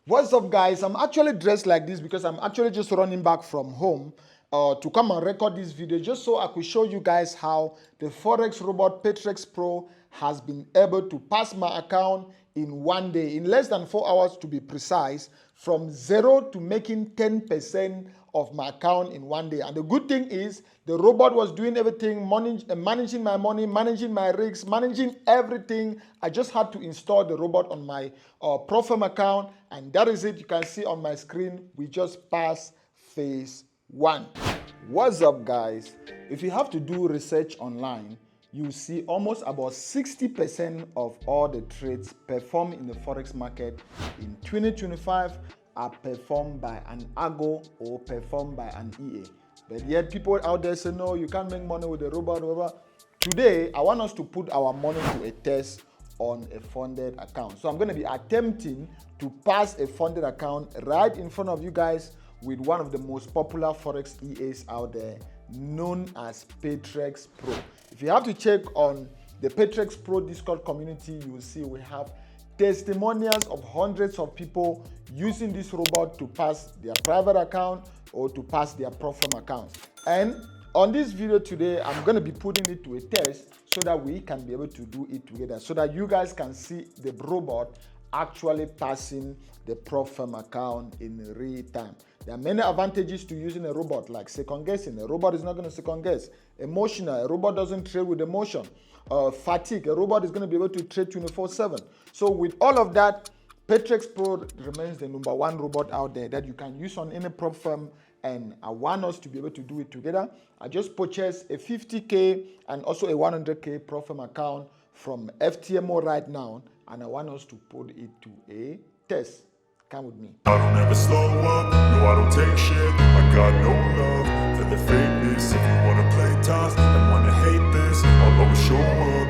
What's up, guys? I'm actually dressed like this because I'm actually just running back from home to come and record this video just so I could show you guys how the Forex robot Patrix Pro has been able to pass my account in 1 day, in less than 4 hours to be precise, from zero to making 10% of my account in 1 day. And the good thing is the robot was doing everything, managing my money, managing my risks, managing everything. I just had to install the robot on my Pro Firm account, and that is it. You can see on my screen, we just passed phase 1. What's up, guys? If you have to do research online, you see almost about 60% of all the trades performed in the Forex market in 2025 are performed by an AGO or performed by an EA. But yet people out there say, no, you can't make money with the robot. Today, I want us to put our money to a test on a funded account. So I'm going to be attempting to pass a funded account right in front of you guys with one of the most popular Forex EAs out there, known as Patrix Pro. If you have to check on the Patrix Pro Discord community, you will see we have testimonials of hundreds of people using this robot to pass their private account or to pass their Pro Firm accounts. And on this video today, I'm going to be putting it to a test so that we can be able to do it together, so that you guys can see the robot actually passing the Pro Firm account in real time. There are many advantages to using a robot, like second guessing. A robot is not going to second guess. Emotional, a robot doesn't trade with emotion. Fatigue, a robot is going to be able to trade 24/7. So with all of that, Patrix Pro remains the #1 robot out there that you can use on any Pro Firm, and I want us to be able to do it together. I just purchased a 50K and also a 100K Pro Firm account from FTMO right now, and I want us to put it to a test. Come with me. I don't ever slow up, no I don't take shit. I got no love for the fakeness. If you wanna play tough and wanna hate this, I'll always show up.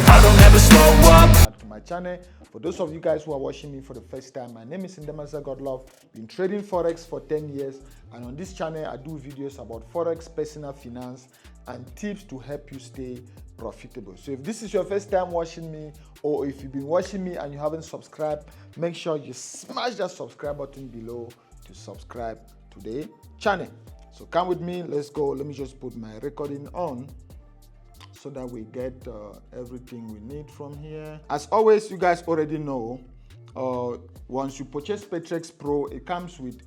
I don't ever slow up. Back to my channel. For those of you guys who are watching me for the first time, my name is Ndemazeah Godlove. Been trading Forex for 10 years, and on this channel I do videos about Forex, personal finance, and tips to help you stay profitable. So if this is your first time watching me, or if you've been watching me and you haven't subscribed, make sure you smash that subscribe button below to subscribe to the channel. So come with me, let's go. Let me just put my recording on so that we get everything we need from here. As always, you guys already know, once you purchase Patrix Pro, it comes with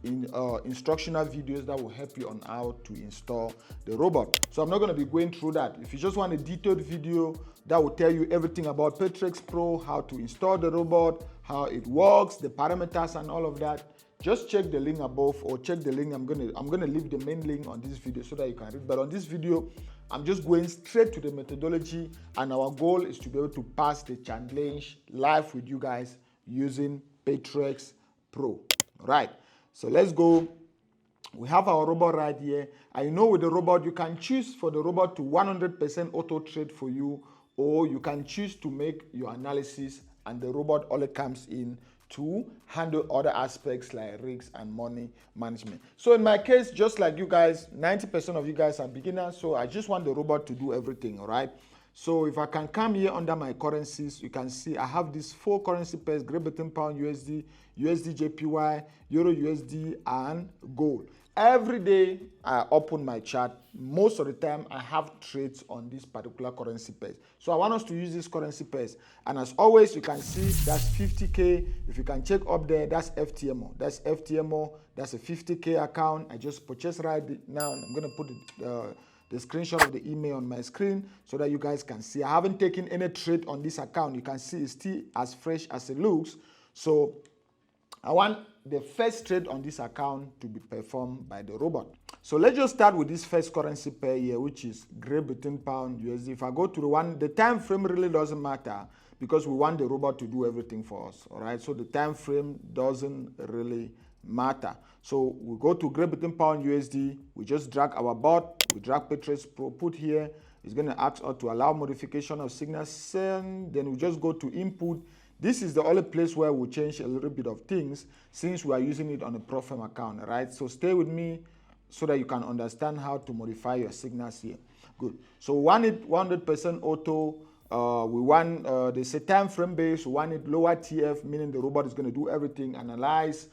instructional videos that will help you on how to install the robot. So I'm not going to be going through that. If you just want a detailed video that will tell you everything about Patrix Pro, how to install the robot, how it works, the parameters and all of that, just check the link above, or check the link. I'm gonna leave the main link on this video so that you can read. But on this video, I'm just going straight to the methodology, and our goal is to be able to pass the challenge live with you guys using Patrix Pro. Right, so let's go. We have our robot right here. I know with the robot, you can choose for the robot to 100% auto trade for you, or you can choose to make your analysis and the robot only comes in to handle other aspects like risks and money management. So in my case, just like you guys, 90% of you guys are beginners, so I just want the robot to do everything, all right? So if I can come here under my currencies, you can see I have these 4 currency pairs: Great Britain Pound USD, USD JPY, Euro USD, and gold. Every day I open my chart, most of the time I have trades on this particular currency pairs. So I want us to use this currency pairs. And as always, you can see that's 50K. If you can check up there, that's FTMO. That's FTMO. That's a 50K account. I just purchased right now. I'm going to put the screenshot of the email on my screen so that you guys can see. I haven't taken any trade on this account. You can see it's still as fresh as it looks. So I want the first trade on this account to be performed by the robot. So let's just start with this first currency pair here, which is Great Britain Pound USD. If I go to the one, the time frame really doesn't matter because we want the robot to do everything for us, all right? So the time frame doesn't really matter. So we go to Great Britain Pound USD, we just drag our bot, we drag Patrix Pro, put here. It's going to ask us to allow modification of signal send. Then we just go to input. This is the only place where we change a little bit of things since we are using it on a Pro Firm account, right? So stay with me so that you can understand how to modify your signals here. Good. So we want it 100% auto We want, there's a time frame base, we want it lower TF, meaning the robot is going to do everything, analyze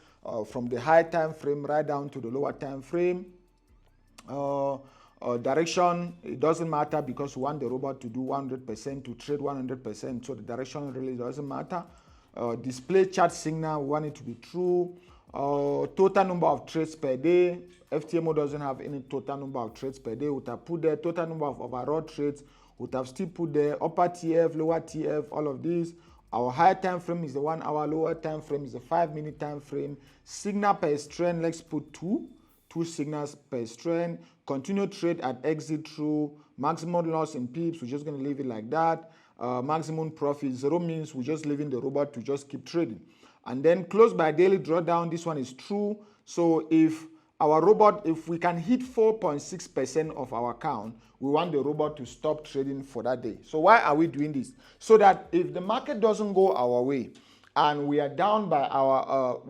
from the high time frame right down to the lower time frame. Direction, it doesn't matter because we want the robot to do 100%, to trade 100%, so the direction really doesn't matter. Display chart signal, we want it to be true. Total number of trades per day. FTMO doesn't have any total number of trades per day. We would have put there total number of overall trades. We would have still put there upper TF, lower TF, all of these. Our higher time frame is the 1 hour, lower time frame is the 5-minute time frame. Signal per strand, let's put two signals per strand. Continue trade at exit true. Maximum loss in pips, we're just going to leave it like that. Maximum profit 0 means we're just leaving the robot to just keep trading. And then close by daily drawdown, this one is true. So if our robot, if we can hit 4.6% of our account, we want the robot to stop trading for that day. So why are we doing this? So that if the market doesn't go our way and we are down by our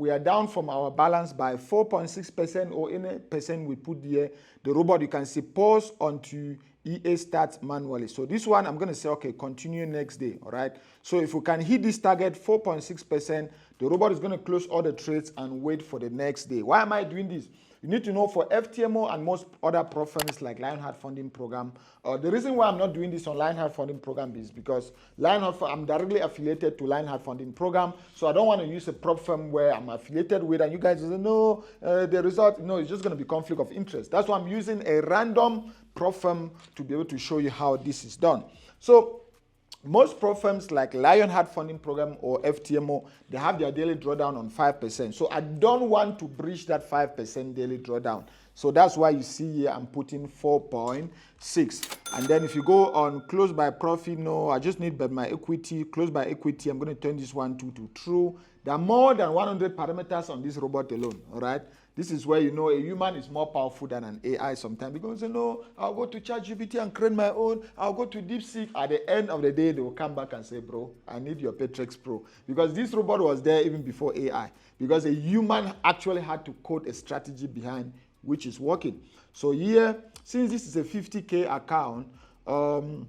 from our balance by 4.6% or any percent we put there, the robot, you can see pause until EA starts manually. So this one, I'm going to say, okay, continue next day, all right? So if we can hit this target, 4.6%, the robot is going to close all the trades and wait for the next day. Why am I doing this? You need to know for FTMO and most other prop firms like Lionheart Funding Program, the reason why I'm not doing this on Lionheart Funding Program is because I'm directly affiliated to Lionheart Funding Program, so I don't want to use a prop firm where I'm affiliated with and you guys say, no, the result, no, it's just going to be conflict of interest. That's why I'm using a random prop firm to be able to show you how this is done. So most prop firms like Lionheart Funding Program or FTMO, they have their daily drawdown on 5%. So I don't want to breach that 5% daily drawdown. So that's why you see here I'm putting 4.6. And then if you go on close by profit, no, I just need my equity. Close by equity, I'm going to turn this one to true. There are more than 100 parameters on this robot alone, all right? This is where you know a human is more powerful than an AI sometimes because you know, I'll go to ChatGPT and create my own, I'll go to DeepSeek. At the end of the day, they will come back and say, bro, I need your Patrix Pro. Because this robot was there even before AI. Because a human actually had to code a strategy behind which is working. So here, since this is a 50K account, 10%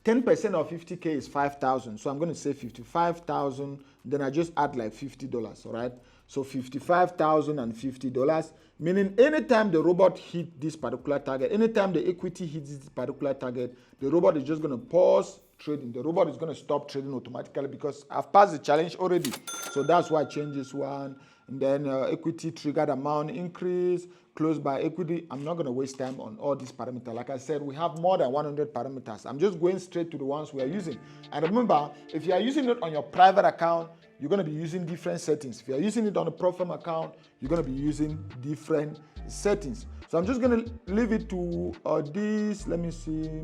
of 50K is 5,000. So I'm going to say 55,000. Then I just add like $50, all right? So $55,000 and $50, meaning anytime the robot hit this particular target, anytime the equity hits this particular target, the robot is just going to pause trading. The robot is going to stop trading automatically because I've passed the challenge already. So that's why I change this one. And then equity triggered amount increase, close by equity. I'm not going to waste time on all these parameters. Like I said, we have more than 100 parameters. I'm just going straight to the ones we are using. And remember, if you are using it on your private account, you're going to be using different settings. If you're using it on a prop firm account, you're going to be using different settings. So I'm just going to leave it to this. Let me see.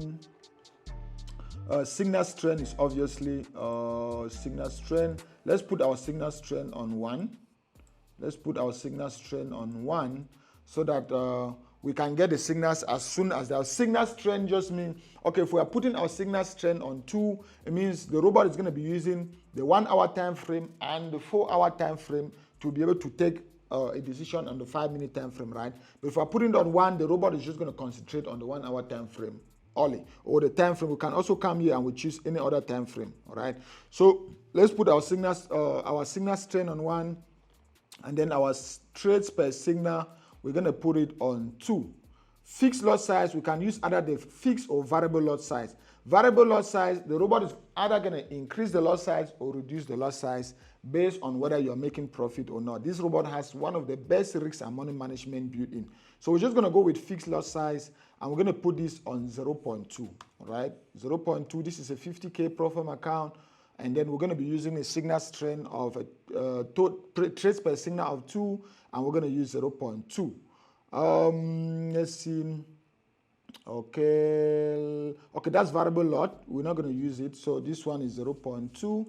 Signal strength is obviously signal strength. Let's put our signal strength on 1. Let's put our signal strength on 1 so that we can get the signals as soon as our signal strength just means, okay, if we are putting our signal strength on 2, it means the robot is going to be using the 1 hour time frame and the 4 hour time frame to be able to take a decision on the 5-minute time frame, right? But if we're putting it on 1, the robot is just going to concentrate on the 1 hour time frame only, or the time frame. We can also come here and we choose any other time frame, all right? So let's put our signal strength on 1, and then our trades per signal, we're going to put it on 2. Fixed lot size, we can use either the fixed or variable lot size. Variable lot size, the robot is either going to increase the lot size or reduce the lot size based on whether you're making profit or not. This robot has one of the best risk and money management built in. So we're just going to go with fixed lot size, and we're going to put this on 0.2, all right? 0.2, this is a 50K prop firm account. And then we're going to be using a signal strength of trades per signal of 2, and we're going to use 0.2. Let's see. Okay, that's variable lot. We're not going to use it. So this one is 0.2.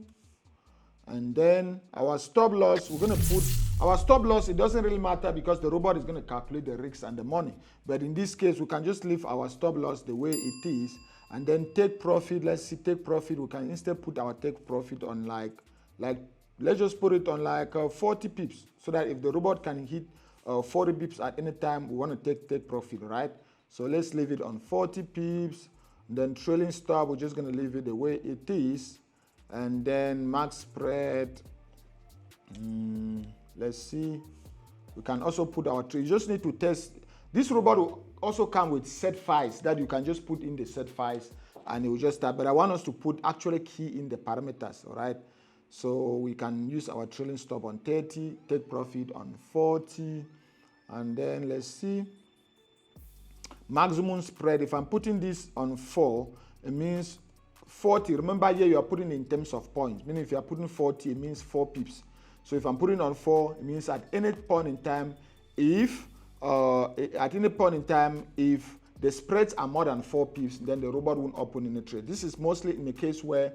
And then our stop loss, we're going to put our stop loss. It doesn't really matter because the robot is going to calculate the risks and the money. But in this case, we can just leave our stop loss the way it is. And then take profit, let's see, take profit, we can instead put our take profit on like let's just put it on like 40 pips, so that if the robot can hit 40 pips at any time, we want to take profit, right? So let's leave it on 40 pips. Then trailing stop, we're just going to leave it the way it is. And then max spread, let's see. We can also put our trade. You just need to test. This robot will also come with set files that you can just put in the set files and it will just start. But I want us to put actually key in the parameters, all right? So we can use our trailing stop on 30, take profit on 40, and then let's see. Maximum spread, if I'm putting this on 4, it means 40. Remember here you are putting in terms of points, meaning if you are putting 40, it means 4 pips. So if I'm putting on 4, it means at any point in time, if the spreads are more than 4 pips, then the robot won't open in a trade. This is mostly in the case where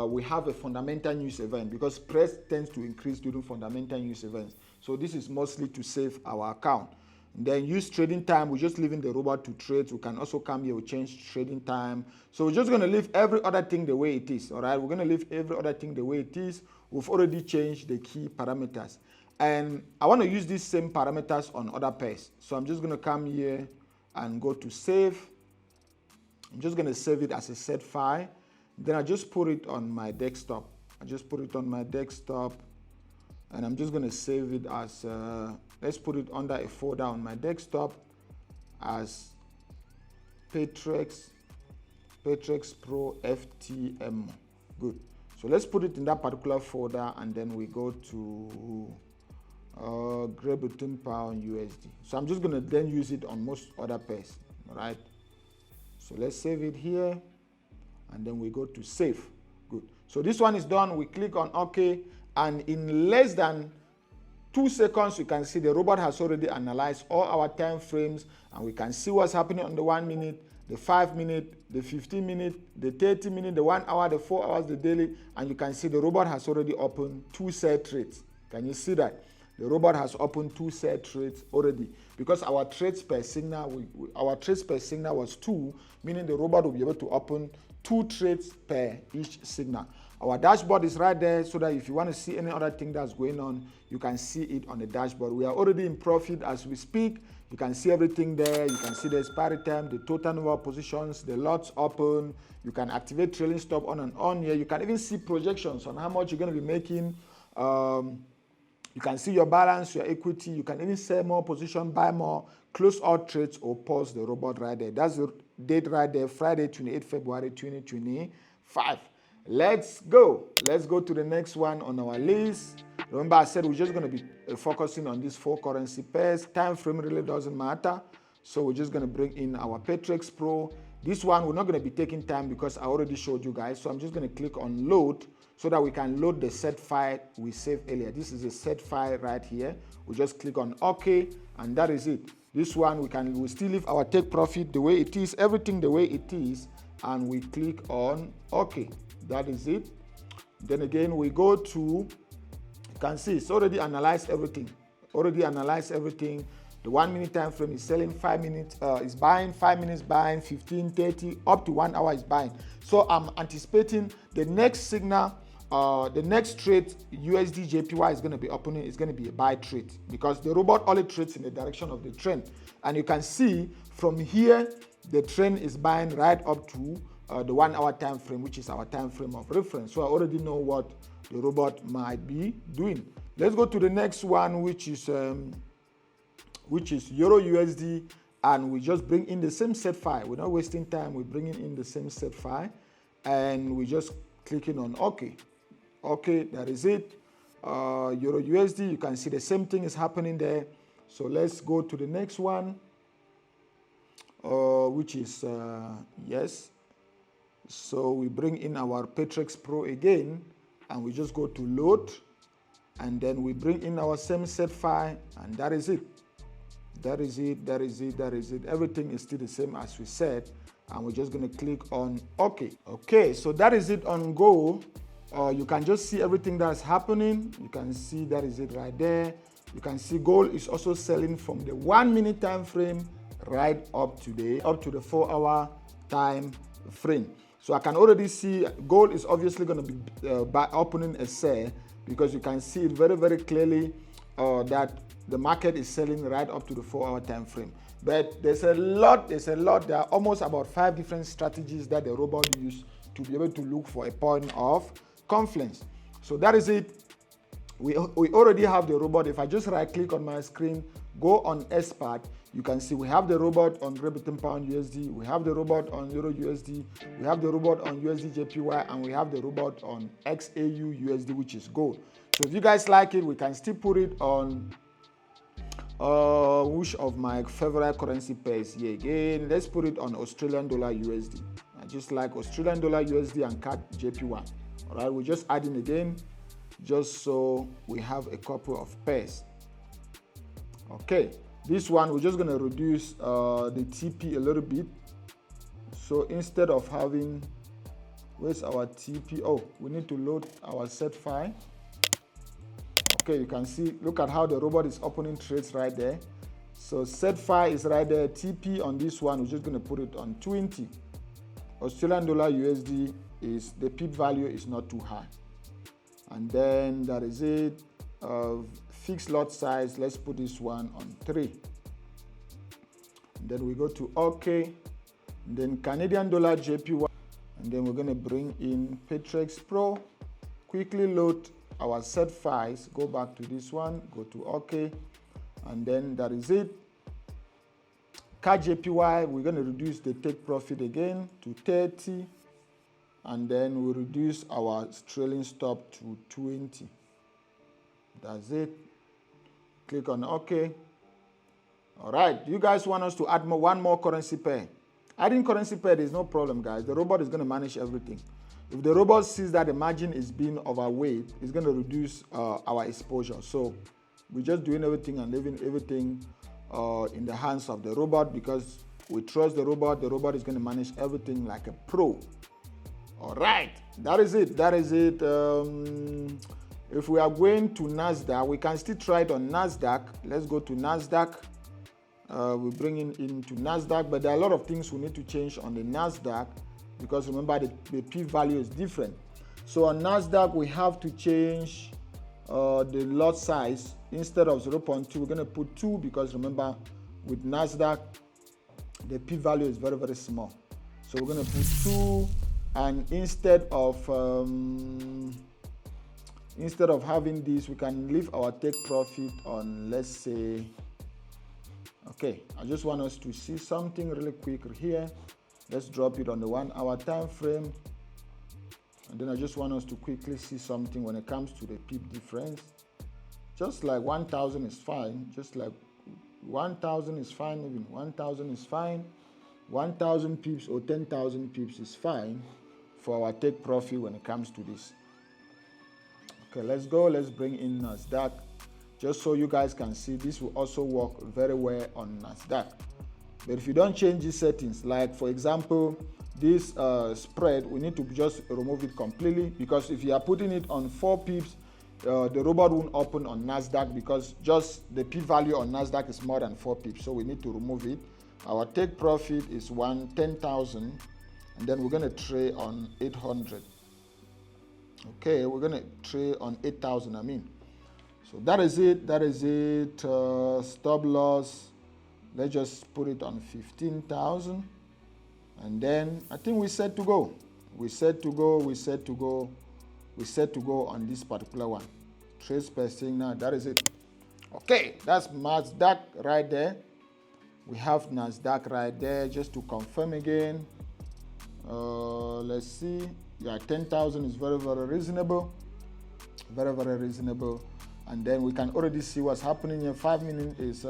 we have a fundamental news event, because spreads tends to increase during fundamental news events. So this is mostly to save our account. And then use trading time, we're just leaving the robot to trade. We can also come here, we change trading time. So we're just going to leave every other thing the way it is, all right? We're going to leave every other thing the way it is. We've already changed the key parameters. And I want to use these same parameters on other pairs. So I'm just going to come here and go to save. I'm just going to save it as a set file. Then I just put it on my desktop. And I'm just going to save it as, let's put it under a folder on my desktop as Patrix Pro FTM. Good. So let's put it in that particular folder, and then we go to Great Britain Pound USD. So I'm just going to then use it on most other pairs. All right. So let's save it here, and then we go to save. Good. So this one is done. We click on OK, and in less than 2 seconds, you can see the robot has already analyzed all our time frames, and we can see what's happening on the 1 minute, the 5 minute, the 15 minute, the 30 minute, the 1 hour, the 4 hours, the daily, and you can see the robot has already opened 2 set trades. Can you see that? The robot has opened 2 set trades already, because our trades per signal, was 2, meaning the robot will be able to open 2 trades per each signal. Our dashboard is right there, so that if you want to see any other thing that's going on, you can see it on the dashboard. We are already in profit as we speak. You can see everything there. You can see the expiry time, the total number of positions, the lots open. You can activate trailing stop on and on here. You can even see projections on how much you're going to be making. You can see your balance, your equity. You can even sell more position, buy more, close all trades, or pause the robot right there. That's the date right there, Friday, 28 February 2025. Let's go to the next one on our list. Remember, I said we're just going to be focusing on these 4 currency pairs. Time frame really doesn't matter. So we're just going to bring in our Patrix Pro. This one, we're not going to be taking time because I already showed you guys. So I'm just going to click on load so that we can load the set file we saved earlier. This is a set file right here. We just click on OK, and that is it. This one, we still leave our take profit the way it is, everything the way it is, and we click on OK. That is it. Then again, we go to, you can see it's already analyzed everything. The 1 minute time frame is selling, 5 minutes is buying, 5 minutes buying, 15, 30, up to 1 hour is buying. So I'm anticipating the next signal, the next trade USD JPY is going to be opening, is going to be a buy trade, because the robot only trades in the direction of the trend. And you can see from here, the trend is buying right up to the 1 hour time frame, which is our time frame of reference. So I already know what the robot might be doing. Let's go to the next one, which is Euro USD, and we just bring in the same set file. We're not wasting time. We're bringing in the same set file, and we just clicking on OK. OK, that is it. Euro USD, you can see the same thing is happening there. So let's go to the next one, which is yes. So we bring in our Patrix Pro again, and we just go to load, and then we bring in our same set file, and that is it. Everything is still the same as we said, and we're just going to click on OK. Okay, so that is it on Go. You can just see everything that's happening. You can see that is it right there. You can see gold is also selling from the 1 minute time frame right up to the 4 hour time frame. So I can already see gold is obviously going to be opening a sell, because you can see it very, very clearly. that the market is selling right up to the 4-hour time frame. But there's a lot. There are almost about 5 different strategies that the robot use to be able to look for a point of confluence. So that is it. We already have the robot. If I just right click on my screen, go on expert, you can see we have the robot on Great Britain Pound USD, we have the robot on Euro USD, we have the robot on USD JPY, and we have the robot on XAU USD, which is gold. So if you guys like it, we can still put it on which of my favorite currency pairs here again. Let's put it on Australian dollar USD. I just like Australian dollar USD and CAD JPY. All right, we're just adding again, just so we have a couple of pairs. Okay, this one we're just going to reduce the TP a little bit. So instead of having, where's our TP? Oh, we need to load our set file. Okay, you can see, look at how the robot is opening trades right there. So set file is right there. TP on this one, we're just going to put it on 20. Australian dollar USD is, the pip value is not too high. And then that is it. Fixed lot size, let's put this one on 3. And then we go to OK. And then Canadian dollar JPY. And then we're going to bring in Patrix Pro. Quickly load our set files. Go back to this one. Go to OK. And then that is it. CAD JPY, we're going to reduce the take profit again to 30. And then we reduce our trailing stop to 20. That's it. Click on OK. All right. You guys want us to add one more currency pair? Adding currency pair is no problem, guys. The robot is going to manage everything. If the robot sees that the margin is being overweight, it's going to reduce our exposure. So we're just doing everything and leaving everything in the hands of the robot, because we trust the robot. The robot is going to manage everything like a pro. All right, that is it. If we are going to NASDAQ, we can still try it on NASDAQ. Let's go to NASDAQ. We're bringing into NASDAQ, but there are a lot of things we need to change on the NASDAQ, because remember the P value is different. So on NASDAQ, we have to change the lot size. Instead of 0.2, we're going to put 2, because remember with NASDAQ, the P value is very, very small. So we're going to put 2, and instead of having this, we can leave our take profit on, let's say, okay, I just want us to see something really quick here. Let's drop it on the 1-hour time frame. And then I just want us to quickly see something when it comes to the pip difference. Just like 1,000 is fine. Just like 1,000 is fine, even 1,000 is fine. 1,000 pips or 10,000 pips is fine for our take profit when it comes to this. Okay, let's go. Let's bring in NASDAQ. Just so you guys can see, this will also work very well on NASDAQ. But if you don't change these settings, like for example, this spread, we need to just remove it completely, because if you are putting it on 4 pips, the robot won't open on NASDAQ, because just the P value on NASDAQ is more than 4 pips. So we need to remove it. Our take profit is 10,000, and then we're going to trade on 800. Okay, we're going to trade on 8,000, I mean. So that is it. Stop loss. Let's just put it on 15,000. And then I think we're set to go. We're set to go on this particular one. Trades per signal, that is it. Okay, that's NASDAQ right there. We have NASDAQ right there, just to confirm again. Let's see. Yeah, 10,000 is very, very reasonable. Very, very reasonable. And then we can already see what's happening here. 5 minutes is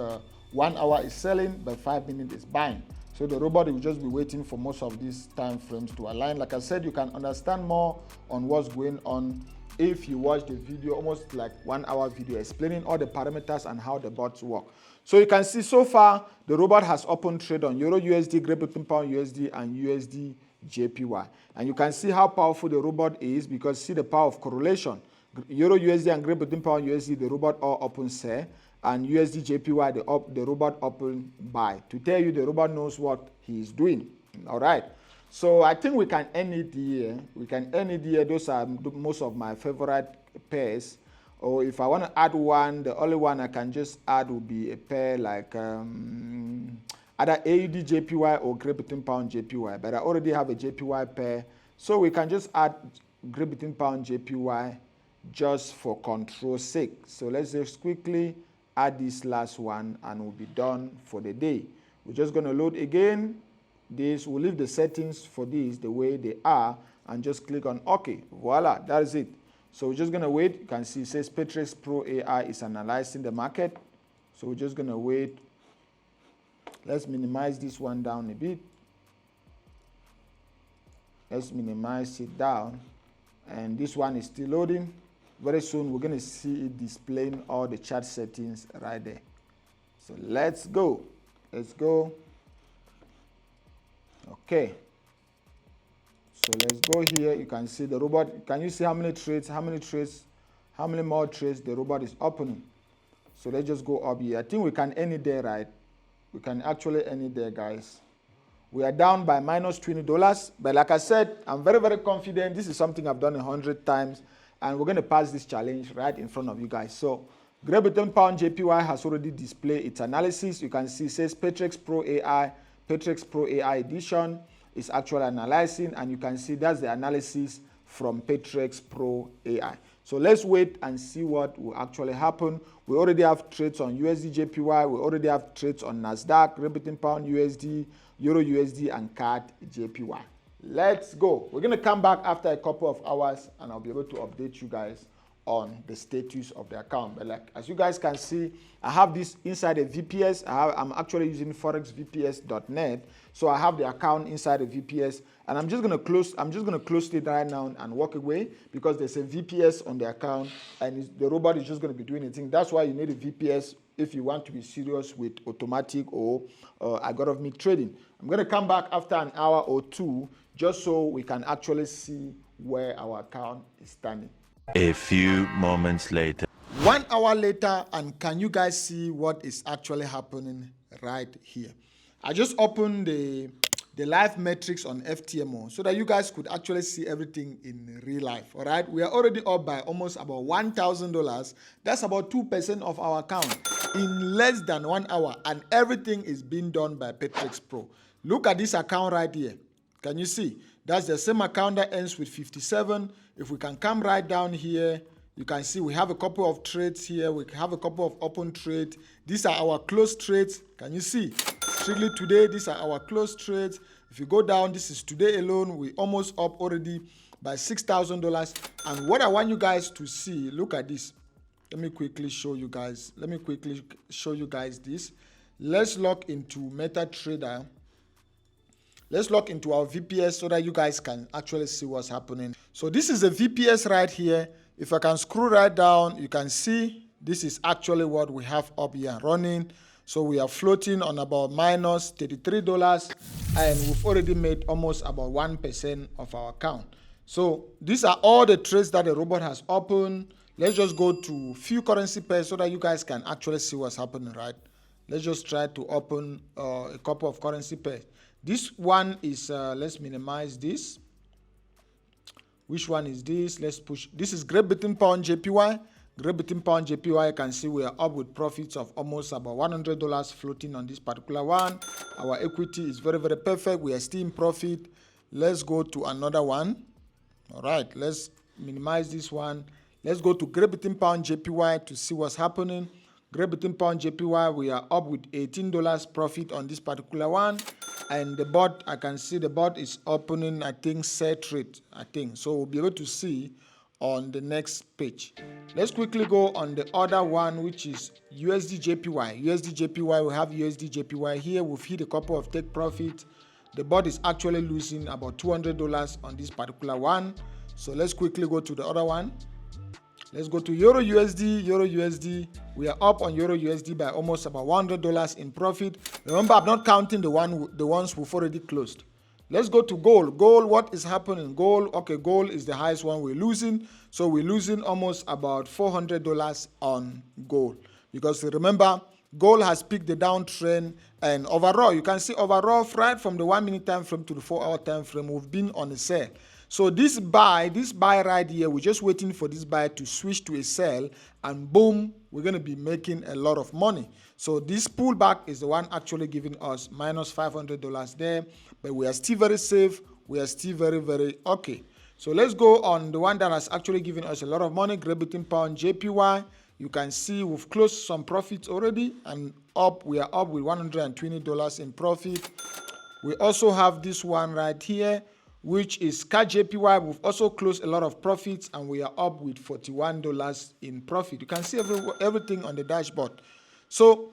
1 hour is selling, but 5 minutes is buying. So the robot will just be waiting for most of these time frames to align. Like I said, you can understand more on what's going on if you watch the video, almost like 1 hour video explaining all the parameters and how the bots work. So you can see so far the robot has opened trade on Euro USD, Great Britain Pound USD, and USD JPY. And you can see how powerful the robot is, because see the power of correlation. Euro USD and Great Britain Pound USD, the robot all open sell, and USD JPY, the robot open buy, to tell you the robot knows what he is doing. All right. So I think we can end it here. Those are most of my favorite pairs Or if I want to add one, the only one I can just add will be a pair like either AUD JPY or Great Britain Pound JPY. But I already have a JPY pair, so we can just add Great Britain Pound JPY just for control's sake. So let's just quickly add this last one and we'll be done for the day. We're just going to load again. We'll leave the settings for this the way they are and just click on OK. Voila, that is it. So we're just going to wait. You can see it says Patrix Pro AI is analyzing the market. So we're just going to wait. Let's minimize this one down a bit. Let's minimize it down. And this one is still loading. Very soon we're going to see it displaying all the chart settings right there. So let's go. Let's go. Okay. So let's go here. You can see the robot. Can you see how many trades, how many more trades the robot is opening? So let's just go up here. I think we can end it there, right? We can actually end it there, guys. We are down by minus $20. But like I said, I'm very, very confident. This is something I've done 100 times. And we're going to pass this challenge right in front of you guys. So Great Britain Pound JPY has already displayed its analysis. You can see it says Patrix Pro AI, Patrix Pro AI edition is actually analyzing. And you can see that's the analysis from Patrix Pro AI. So let's wait and see what will actually happen. We already have trades on USD JPY. We already have trades on NASDAQ, Great Britain Pound USD, Euro USD, and CAD JPY. Let's go. We're going to come back after a couple of hours and I'll be able to update you guys on the status of the account. But like as you guys can see, I have this inside a VPS. I'm actually using forexvps.net. So I have the account inside a VPS and I'm just going to close it right now and walk away because there's a VPS on the account and the robot is just going to be doing anything. That's why you need a VPS if you want to be serious with automatic or algorithmic trading. I'm going to come back after an hour or two just so we can actually see where our account is standing. A few moments later. 1 hour later, and can you guys see what is actually happening right here? I just opened the live metrics on FTMO so that you guys could actually see everything in real life. All right, we are already up by almost about $1,000. That's about 2% of our account in less than 1 hour, and everything is being done by Patrix Pro. Look at this account right here. Can you see? That's the same account that ends with 57. If we can come right down here, you can see we have a couple of trades here. We have a couple of open trades. These are our closed trades. Can you see? Strictly today, these are our closed trades. If you go down, this is today alone. We almost up already by $6,000. And what I want you guys to see, look at this. Let me quickly show you guys. This. Let's log into MetaTrader. Let's log into our VPS so that you guys can actually see what's happening. So this is a VPS right here. If I can scroll right down, you can see this is actually what we have up here running. So we are floating on about minus $33 and we've already made almost about 1% of our account. So these are all the trades that the robot has opened. Let's just go to few currency pairs so that you guys can actually see what's happening, right? Let's just try to open a couple of currency pairs. This one is, let's minimize this. Which one is this? Let's push. This is Great Britain Pound JPY. Great Britain Pound JPY, you can see we are up with profits of almost about $100 floating on this particular one. Our equity is very, very perfect. We are still in profit. Let's go to another one. All right, let's minimize this one. Let's go to Great Britain Pound JPY to see what's happening. Great Britain Pound JPY, we are up with $18 profit on this particular one. And the bot, I can see the bot is opening, I think, set rate, So we'll be able to see on the next page. Let's quickly go on the other one, which is USD JPY. USD JPY, we have USD JPY here. We've hit a couple of take profit. The bot is actually losing about $200 on this particular one. So let's quickly go to the other one. Let's go to Euro USD. Euro USD, we are up on Euro USD by almost about $100 in profit. Remember, I'm not counting the ones we've already closed. Let's go to gold. Gold, what is happening? Gold, okay, gold is the highest one we're losing. So we're losing almost about $400 on gold. Because remember, gold has picked the downtrend, and overall, you can see overall, right from the 1 minute time frame to the 4 hour time frame, we've been on a sell. So this buy right here, we're just waiting for this buy to switch to a sell, and boom, we're going to be making a lot of money. So this pullback is the one actually giving us minus $500 there, but we are still very safe. We are still very, very okay. So let's go on the one that has actually given us a lot of money, Great Britain Pound JPY. You can see we've closed some profits already, and we are up with $120 in profit. We also have this one right here, which is CAD JPY. We've also closed a lot of profits, and we are up with $41 in profit. You can see everything on the dashboard. So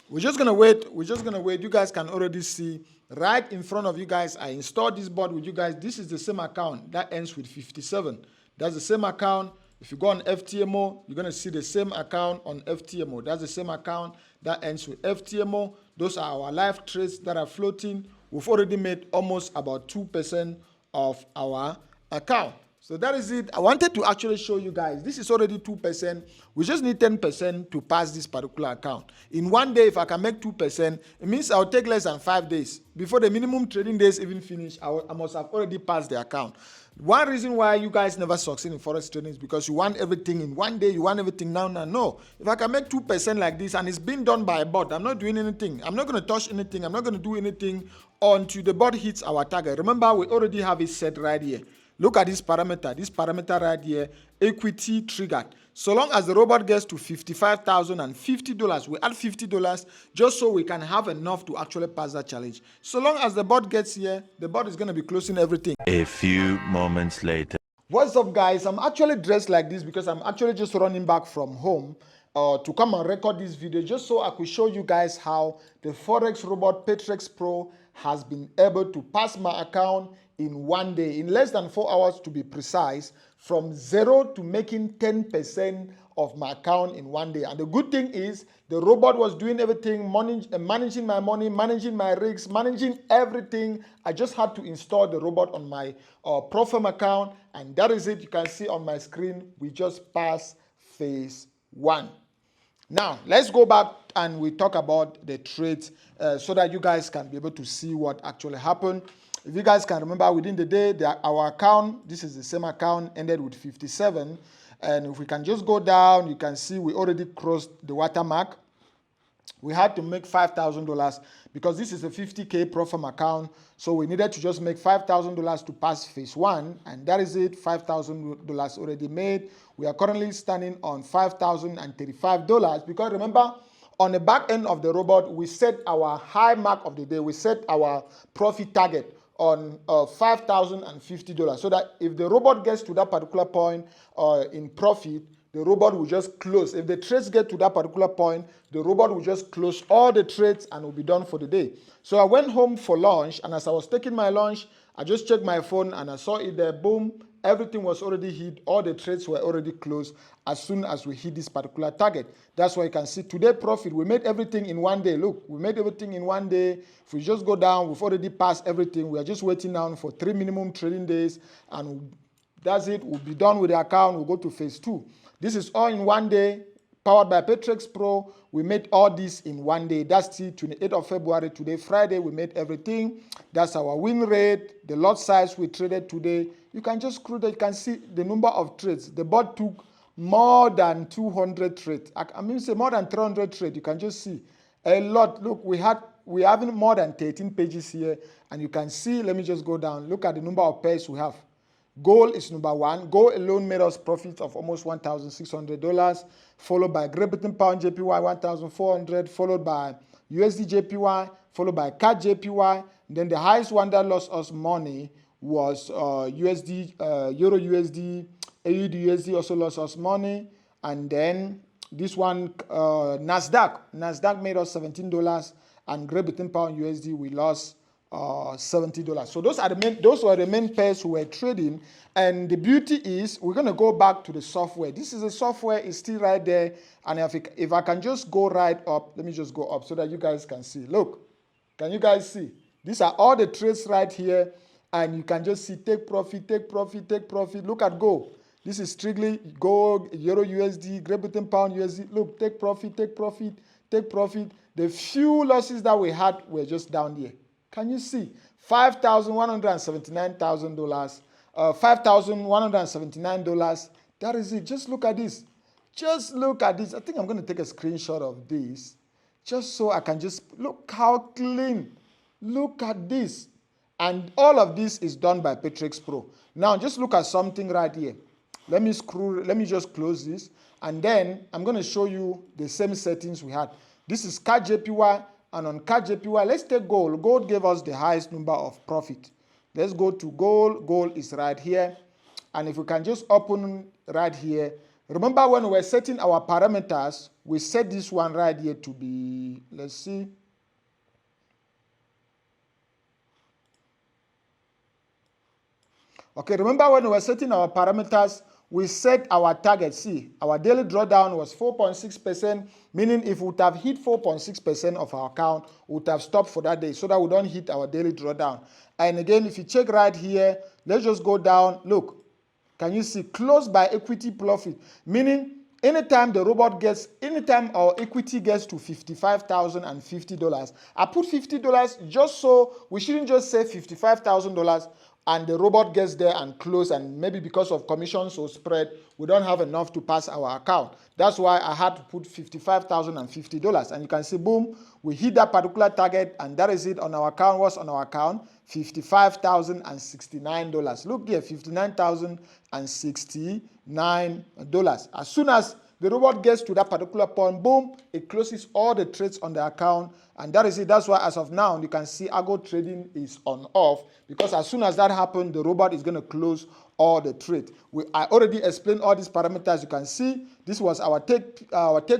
we're just gonna wait. You guys can already see right in front of you guys. I installed this board with you guys. This is the same account that ends with 57. That's the same account. If you go on FTMO, you're gonna see the same account on FTMO. That's the same account that ends with FTMO. Those are our live trades that are floating. We've already made almost about 2% of our account. So that is it. I wanted to actually show you guys. This is already 2%. We just need 10% to pass this particular account. In one day, if I can make 2%, it means I'll take less than 5 days. Before the minimum trading days even finish, I must have already passed the account. One reason why you guys never succeed in Forex trading is because you want everything in one day, you want everything now. No. If I can make 2% like this and it's being done by a bot, I'm not doing anything. I'm not going to touch anything. I'm not going to do anything until the bot hits our target. Remember, we already have it set right here. Look at this parameter right here, equity triggered. So long as the robot gets to $55,050, we add $50 just so we can have enough to actually pass that challenge. So long as the bot gets here, the bot is going to be closing everything. A few moments later. What's up, guys? I'm actually dressed like this because I'm actually just running back from home to come and record this video just so I could show you guys how the Forex robot Patrix Pro has been able to pass my account in one day, in less than 4 hours to be precise, from 0 to making 10% of my account in one day. And the good thing is the robot was doing everything, managing my money, managing my risks, managing everything. I just had to install the robot on my ProFirm account, and that is it. You can see on my screen, we just passed phase 1. Now, let's go back and we talk about the trades so that you guys can be able to see what actually happened. If you guys can remember, within the day, our account, this is the same account, ended with 57. And if we can just go down, you can see we already crossed the watermark. We had to make $5,000 because this is a 50K ProFirm account. So we needed to just make $5,000 to pass phase 1. And that is it, $5,000 already made. We are currently standing on $5,035 because remember, on the back end of the robot, we set our high mark of the day. We set our profit target on $5,050 so that if the robot gets to that particular point in profit, the robot will just close. If the trades get to that particular point, the robot will just close all the trades and will be done for the day. So I went home for lunch, and as I was taking my lunch, I just checked my phone and I saw it there, boom, everything was already hit, all the trades were already closed as soon as we hit this particular target. That's why you can see today profit, we made everything in one day. Look, we made everything in one day. If we just go down, we've already passed everything. We are just waiting now for 3 minimum trading days, and that's it. We'll be done with the account. We'll go to phase 2. This is all in one day, powered by Patrix Pro. We made all this in one day. That's the 28th of February. Today, Friday, we made everything. That's our win rate, the lot size we traded today. You can just scroll there. You can see the number of trades. The bot took more than 200 trades. I mean, say more than 300 trades. You can just see a lot. Look, we having more than 13 pages here, and you can see. Let me just go down. Look at the number of pairs we have. Gold is number 1. Gold alone made us profit of almost $1,600, followed by Great Britain Pound JPY, $1,400, followed by USD JPY, followed by CAD JPY. Then the highest one that lost us money was USD, Euro USD, AUD USD also lost us money. And then this one, Nasdaq made us $17, and Great Britain Pound USD we lost $70. So those were the main pairs who were trading. And the beauty is we're going to go back to the software. This is the software, is still right there. And if I can just go right up, let me just go up so that you guys can see. Look, can you guys see? These are all the trades right here, and you can just see take profit, take profit, take profit. Look at gold. This is strictly gold, Euro USD, Great Britain Pound USD. Look, take profit, take profit, take profit. The few losses that we had were just down here. Can you see? $5,179,000 $5,179. That is it. Just look at this. Just look at this. I think I'm going to take a screenshot of this just so I can just look how clean. Look at this. And all of this is done by Patrix Pro. Now just look at something right here. Let me just close this, and then I'm going to show you the same settings we had. This is CAD-JPY, and on CAD-JPY, let's take gold. Gold gave us the highest number of profit. Let's go to gold. Gold is right here. And if we can just open right here, remember when we were setting our parameters, we set this one right here to be, let's see. Okay, remember when we were setting our parameters, we set our target. See, our daily drawdown was 4.6%, meaning if we would have hit 4.6% of our account, we would have stopped for that day so that we don't hit our daily drawdown. And again, if you check right here, let's just go down. Look, can you see close by equity profit? Meaning anytime the robot gets, anytime our equity gets to $55,050, I put $50 just so we shouldn't just say $55,000 and the robot gets there and close, and maybe because of commissions or spread, we don't have enough to pass our account. That's why I had to put $55,050. And you can see, boom, we hit that particular target, and that is it on our account. What's on our account? $55,069. Look here, $59,069. As soon as the robot gets to that particular point, boom, it closes all the trades on the account, and that is it. That's why as of now, you can see Algo trading is on off, because as soon as that happens, the robot is going to close all the trade. I already explained all these parameters. You can see this was our take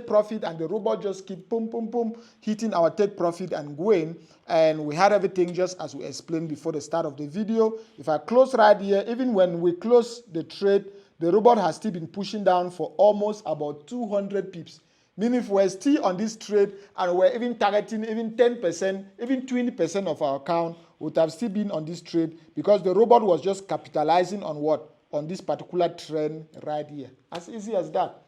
profit, and the robot just keep boom, boom, boom, hitting our take profit and going. And we had everything just as we explained before the start of the video. If I close right here, even when we close the trade, the robot has still been pushing down for almost about 200 pips. Meaning if we're still on this trade and we're even targeting even 10%, even 20% of our account would have still been on this trade, because the robot was just capitalizing on what? On this particular trend right here. As easy as that.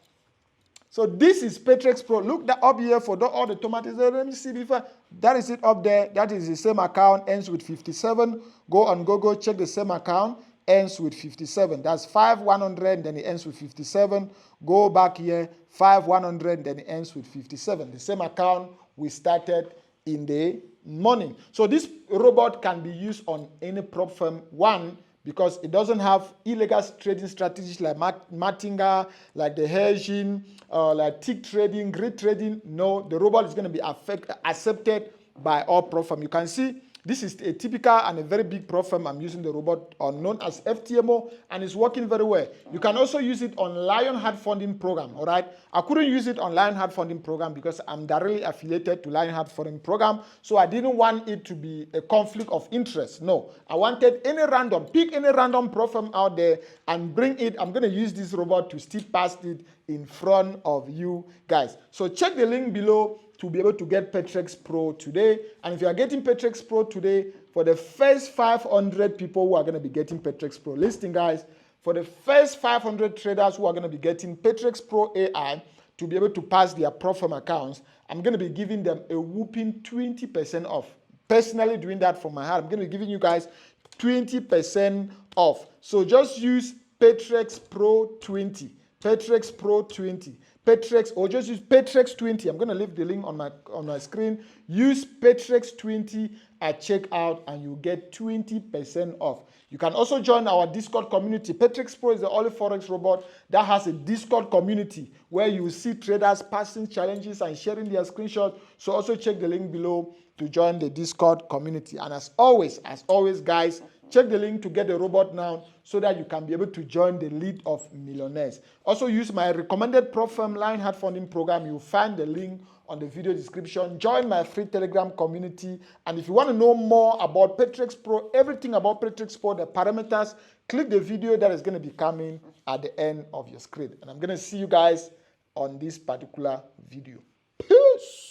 So this is Patrix Pro. Look that up here for all the tomatoes. Let me see before. That is it up there. That is the same account, ends with 57. Go on Google, check the same account. Ends with 57. That's 5,100, then it ends with 57. Go back here, 5,100, then it ends with 57. The same account we started in the morning. So this robot can be used on any prop firm. One, because it doesn't have illegal trading strategies like Matinga, like the hedging, like tick trading, grid trading. No, the robot is going to be accepted by all prop firm. You can see this is a typical and a very big prop firm I'm using the robot on, known as FTMO, and it's working very well. You can also use it on Lionheart Funding Program, all right? I couldn't use it on Lionheart Funding Program because I'm directly affiliated to Lionheart Funding Program, so I didn't want it to be a conflict of interest. No, I wanted pick any random prop firm out there and bring it. I'm going to use this robot to still pass it in front of you guys. So check the link below to be able to get Patrix Pro today. And if you are getting Patrix Pro today, for the first 500 people who are going to be getting Patrix Pro, listen guys, for the first 500 traders who are going to be getting Patrix Pro AI to be able to pass their prop firm accounts, I'm going to be giving them a whooping 20% off. Personally doing that from my heart, I'm going to be giving you guys 20% off. So just use Patrix Pro 20. Patrix Pro 20. Patrix, or just use Patrix 20. I'm going to leave the link on my screen. Use Patrix 20 at checkout and you get 20% off. You can also join our Discord community. Patrix Pro is the only Forex robot that has a Discord community where you will see traders passing challenges and sharing their screenshots. So also check the link below to join the Discord community. And as always guys, check the link to get the robot now so that you can be able to join the lead of millionaires. Also use my recommended prop firm Lionheart Funding Program. You'll find the link on the video description. Join my free Telegram community. And if you want to know more about Patrix Pro, everything about Patrix Pro, the parameters, click the video that is going to be coming at the end of your screen. And I'm going to see you guys on this particular video. Peace.